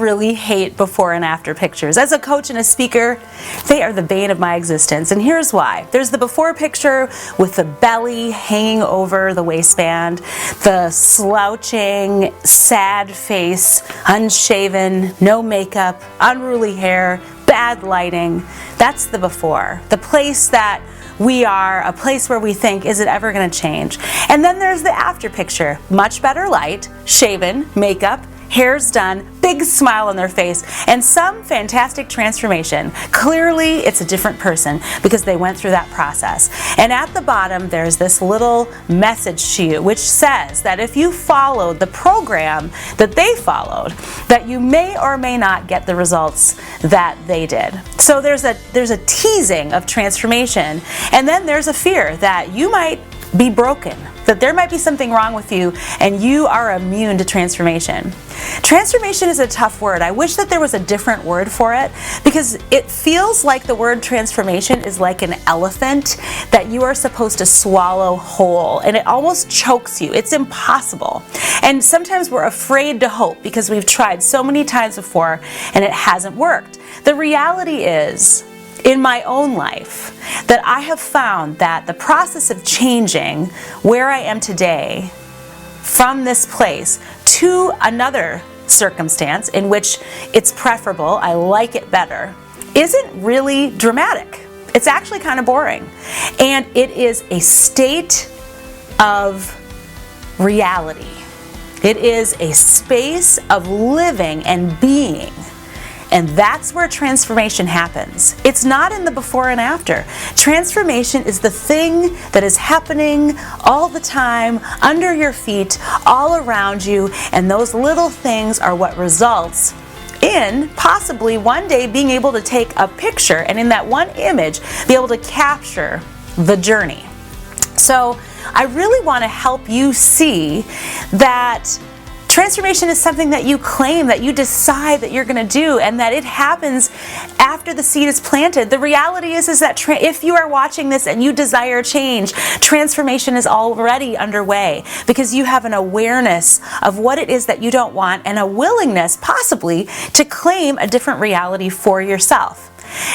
really hate before and after pictures. As a coach and a speaker, they are the bane of my existence, and here's why. There's the before picture with the belly hanging over the waistband, the slouching, sad face, unshaven, no makeup, unruly hair, bad lighting. That's the before. The place that we are, a place where we think, is it ever going to change? And then there's the after picture. Much better light, shaven, makeup, hair's done, big smile on their face, and some fantastic transformation. Clearly, it's a different person because they went through that process. And at the bottom, there's this little message to you which says that if you followed the program that they followed, that you may or may not get the results that they did. So there's a teasing of transformation, and then there's a fear that you might be broken, that there might be something wrong with you and you are immune to transformation. Transformation is a tough word. I wish that there was a different word for it because it feels like the word transformation is like an elephant that you are supposed to swallow whole, and it almost chokes you. It's impossible. And sometimes we're afraid to hope because we've tried so many times before and it hasn't worked. The reality is, in my own life, that I have found that the process of changing where I am today from this place to another circumstance in which it's preferable, I like it better, isn't really dramatic. It's actually kind of boring. And it is a state of reality. It is a space of living and being. And that's where transformation happens. It's not in the before and after. Transformation is the thing that is happening all the time, under your feet, all around you, and those little things are what results in possibly one day being able to take a picture and in that one image be able to capture the journey. So I really want to help you see that transformation is something that you claim, that you decide that you're going to do, and that it happens after the seed is planted. The reality is that if you are watching this and you desire change, transformation is already underway because you have an awareness of what it is that you don't want and a willingness possibly to claim a different reality for yourself.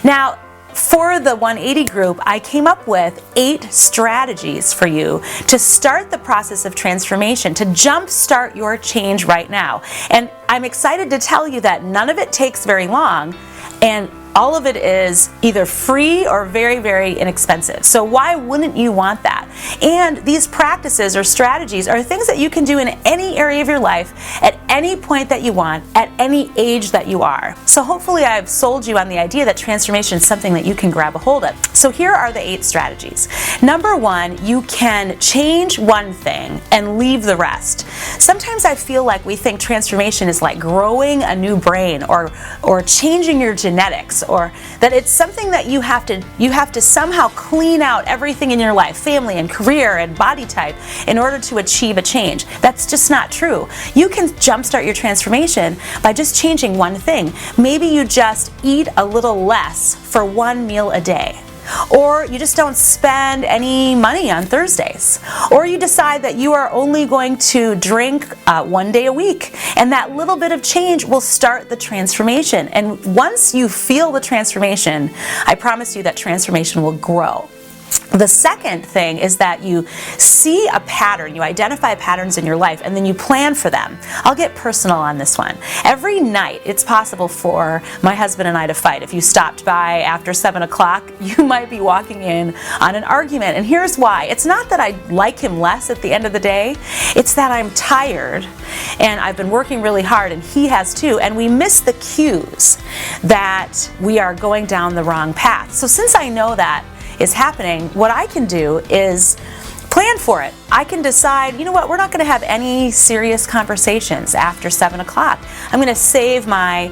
Now, for the 180 group, I came up with 8 strategies for you to start the process of transformation, to jumpstart your change right now. And I'm excited to tell you that none of it takes very long, and all of it is either free or very, very inexpensive. So why wouldn't you want that? And these practices or strategies are things that you can do in any area of your life at any point that you want, at any age that you are. So hopefully I've sold you on the idea that transformation is something that you can grab a hold of. So here are the 8 strategies. Number 1, you can change one thing and leave the rest. Sometimes I feel like we think transformation is like growing a new brain or changing your genetics, or that it's something that you have to somehow clean out everything in your life, family and career and body type, in order to achieve a change. That's just not true. You can jumpstart your transformation by just changing one thing. Maybe you just eat a little less for one meal a day. Or you just don't spend any money on Thursdays. Or you decide that you are only going to drink one day a week. And that little bit of change will start the transformation. And once you feel the transformation, I promise you that transformation will grow. The second thing is that you see a pattern, you identify patterns in your life, and then you plan for them. I'll get personal on this one. Every night, it's possible for my husband and I to fight. If you stopped by after 7 o'clock, you might be walking in on an argument. And here's why. It's not that I like him less at the end of the day. It's that I'm tired, and I've been working really hard, and he has too, and we miss the cues that we are going down the wrong path. So since I know that is happening, what I can do is plan for it. I can decide, you know what, we're not going to have any serious conversations after 7 o'clock. I'm going to save my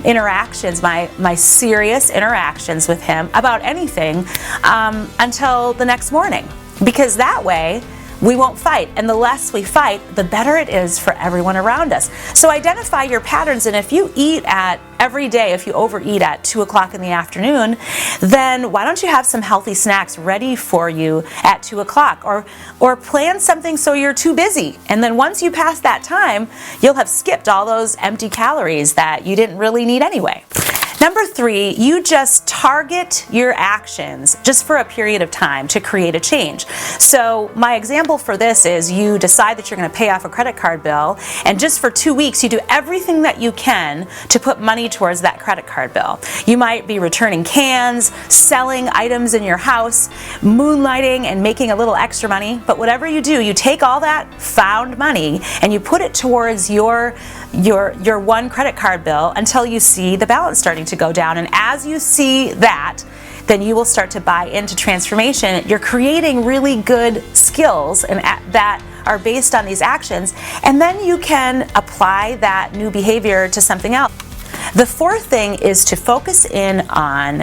interactions, my serious interactions with him about anything until the next morning. Because that way, we won't fight. And the less we fight, the better it is for everyone around us. So identify your patterns, and if you eat at every day, if you overeat at 2 o'clock in the afternoon, then why don't you have some healthy snacks ready for you at 2 o'clock? Or plan something so you're too busy. And then once you pass that time, you'll have skipped all those empty calories that you didn't really need anyway. Number 3, you just target your actions just for a period of time to create a change. So my example for this is you decide that you're going to pay off a credit card bill, and just for 2 weeks you do everything that you can to put money towards that credit card bill. You might be returning cans, selling items in your house, moonlighting and making a little extra money, but whatever you do, you take all that found money and you put it towards your one credit card bill until you see the balance starting to go down. And as you see that, then you will start to buy into transformation. You're creating really good skills and that are based on these actions, and then you can apply that new behavior to something else. The 4th thing is to focus in on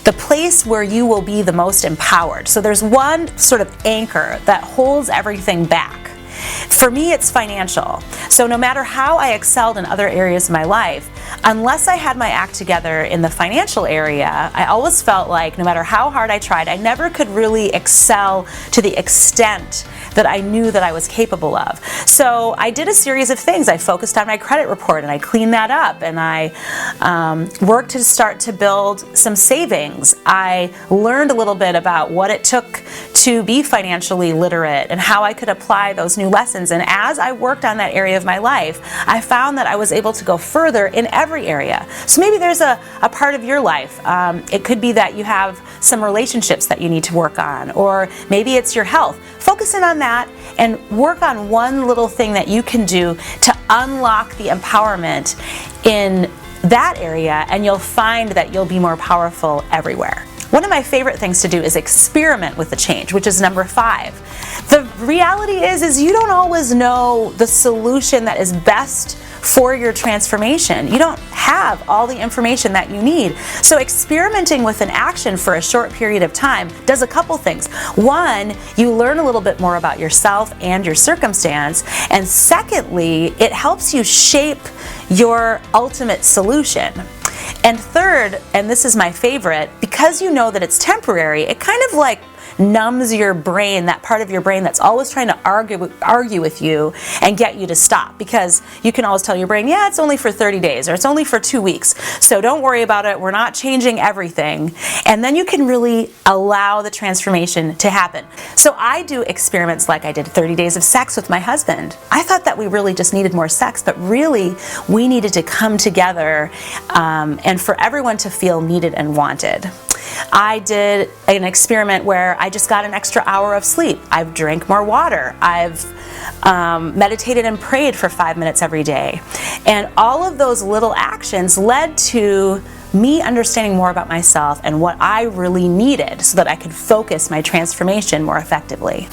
the place where you will be the most empowered. So there's one sort of anchor that holds everything back. For me, it's financial. So no matter how I excelled in other areas of my life, unless I had my act together in the financial area, I always felt like no matter how hard I tried, I never could really excel to the extent that I knew that I was capable of. So I did a series of things. I focused on my credit report and I cleaned that up, and I worked to start to build some savings. I learned a little bit about what it took to be financially literate and how I could apply those new lessons. And as I worked on that area of my life, I found that I was able to go further in every area. So maybe there's a part of your life. It could be that you have some relationships that you need to work on, or maybe it's your health. Focus in on that and work on one little thing that you can do to unlock the empowerment in that area, and you'll find that you'll be more powerful everywhere. One of my favorite things to do is experiment with the change, which is number 5. The reality is you don't always know the solution that is best for your transformation. You don't have all the information that you need. So experimenting with an action for a short period of time does a couple things. One, you learn a little bit more about yourself and your circumstance. And secondly, it helps you shape your ultimate solution. And third, and this is my favorite, because you know that it's temporary, it kind of like numbs your brain, that part of your brain that's always trying to argue with you and get you to stop, because you can always tell your brain, yeah, it's only for 30 days or it's only for 2 weeks, so don't worry about it, we're not changing everything. And then you can really allow the transformation to happen. So I do experiments like I did 30 days of sex with my husband. I thought that we really just needed more sex, but really we needed to come together and for everyone to feel needed and wanted. I did an experiment where I just got an extra hour of sleep. I've drank more water. I've meditated and prayed for 5 minutes every day. And all of those little actions led to me understanding more about myself and what I really needed so that I could focus my transformation more effectively.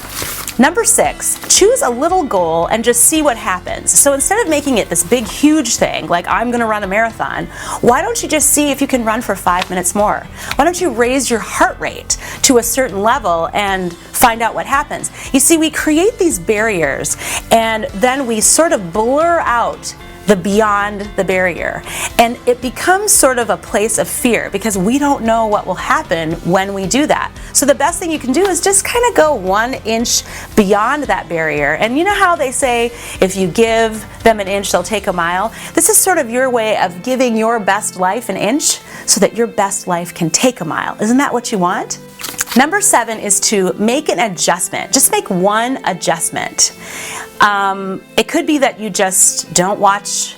Number 6, choose a little goal and just see what happens. So instead of making it this big, huge thing, like I'm going to run a marathon, why don't you just see if you can run for 5 minutes more? Why don't you raise your heart rate to a certain level and find out what happens? You see, we create these barriers and then we sort of blur out the beyond the barrier. And it becomes sort of a place of fear because we don't know what will happen when we do that. So the best thing you can do is just kind of go 1 inch beyond that barrier. And you know how they say, if you give them an inch, they'll take a mile? This is sort of your way of giving your best life an inch so that your best life can take a mile. Isn't that what you want? Number 7 is to make an adjustment. Just make one adjustment. It could be that you just don't watch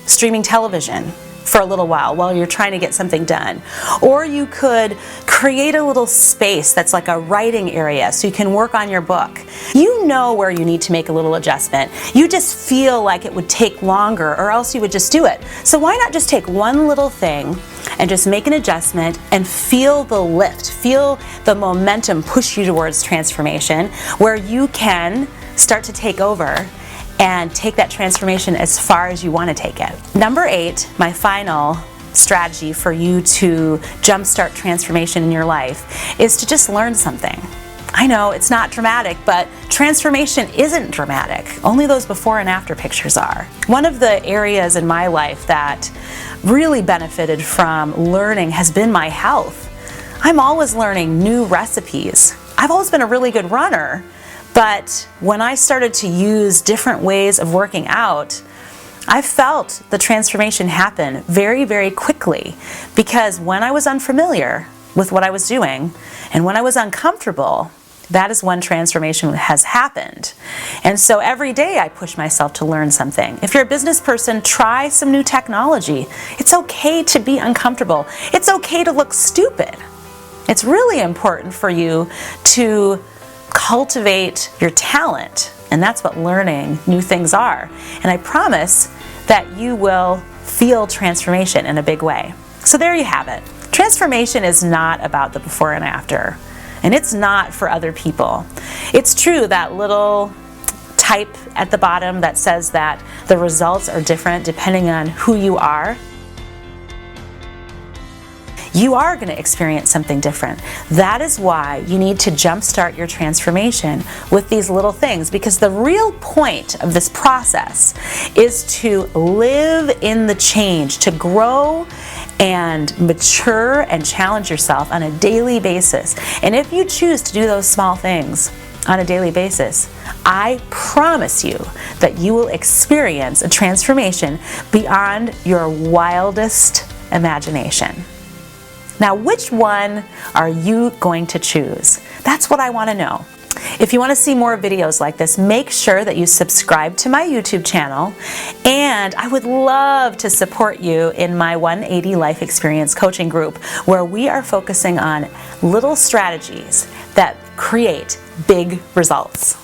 streaming television for a little while you're trying to get something done. Or you could create a little space that's like a writing area so you can work on your book. You know where you need to make a little adjustment. You just feel like it would take longer or else you would just do it. So why not just take one little thing and just make an adjustment and feel the lift, feel the momentum push you towards transformation, where you can start to take over and take that transformation as far as you want to take it. Number 8, my final strategy for you to jumpstart transformation in your life is to just learn something. I know it's not dramatic, but transformation isn't dramatic. Only those before and after pictures are. One of the areas in my life that really benefited from learning has been my health. I'm always learning new recipes. I've always been a really good runner, but when I started to use different ways of working out, I felt the transformation happen very, very quickly, because when I was unfamiliar with what I was doing and when I was uncomfortable, that is when transformation has happened. And so every day I push myself to learn something. If you're a business person, try some new technology. It's okay to be uncomfortable. It's okay to look stupid. It's really important for you to cultivate your talent, and that's what learning new things are. And I promise that you will feel transformation in a big way. So there you have it. Transformation is not about the before and after, and it's not for other people. It's true that little type at the bottom that says that the results are different depending on who you are. You are going to experience something different. That is why you need to jumpstart your transformation with these little things, because the real point of this process is to live in the change, to grow and mature and challenge yourself on a daily basis. And if you choose to do those small things on a daily basis, I promise you that you will experience a transformation beyond your wildest imagination. Now, which one are you going to choose? That's what I want to know. If you want to see more videos like this, make sure that you subscribe to my YouTube channel, and I would love to support you in my 180 Life Experience Coaching Group, where we are focusing on little strategies that create big results.